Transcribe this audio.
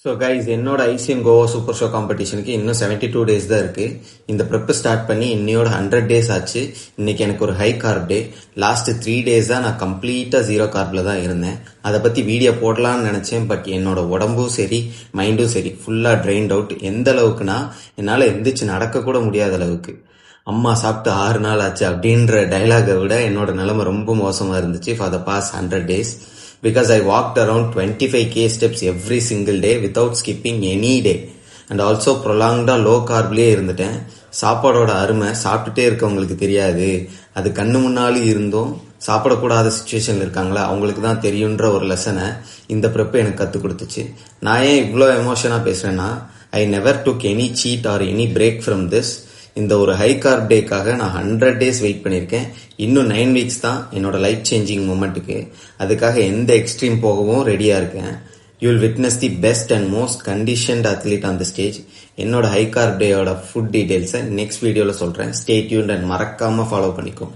So guys, என்னோட ICN Goa super show காம்படிஷனுக்கு இன்னும் 72 days தான் இருக்கு. இந்த ப்ரெப் ஸ்டார்ட் பண்ணி இன்னையோட 100 டேஸ் ஆச்சு. இன்னைக்கு எனக்கு ஒரு ஹை கார்ப் டே. லாஸ்ட் 3 டேஸ் தான் நான் கம்ப்ளீட்டா 0 கார்ப்ல தான் இருந்தேன். அதை பத்தி வீடியோ போடலாம்னு நினைச்சேன். பட் என்னோட உடம்பும் சரி மைண்டும் சரி ஃபுல்லா ட்ரெயின்ட் அவுட். எந்த அளவுக்குன்னா என்னால எந்திரிச்சு நடக்க கூட முடியாத அளவுக்கு. அம்மா சாப்பிட்டு 6 நாள் ஆச்சு அப்படின்ற டைலாகை விட என்னோட நிலைமை ரொம்ப மோசமா இருந்துச்சு for the past 100 days. Because I walked around 25k steps every single day without skipping any day. And also prolonged low carbலயே இருந்துட்டேன். சாப்பாடோட அருமை சாப்பிட்டுட்டே இருக்கவங்களுக்கு தெரியாது. அது கண்ணு முன்னாலே இருந்தும் சாப்பிடக்கூடாத சுச்சுவேஷன்ல இருக்காங்களா அவங்களுக்கு தான் தெரியுன்ற ஒரு லெசனை இந்த ப்ரெப் எனக்கு கற்றுக் கொடுத்துச்சு. நான் ஏன் இவ்வளோ எமோஷனா பேசுறேன்னா, I never took any seat or any break from this. இந்த ஒரு ஹை கார்ப் டேக்காக நான் 100 டேஸ் வெயிட் பண்ணியிருக்கேன். இன்னும் 9 வீக்ஸ் தான் என்னோட லைஃப் சேஞ்சிங் மூமெண்ட்டுக்கு. அதுக்காக எந்த எக்ஸ்ட்ரீம் போகவும் ரெடியா இருக்கேன். You will witness the best and most conditioned athlete on the stage. என்னோட ஹை கார்ப் டேயோட ஃபுட் டீடைல்ஸை நெக்ஸ்ட் வீடியோல சொல்றேன். ஸ்டே டியூன்ட் அண்ட் மறக்காம ஃபாலோ பண்ணிக்கோ.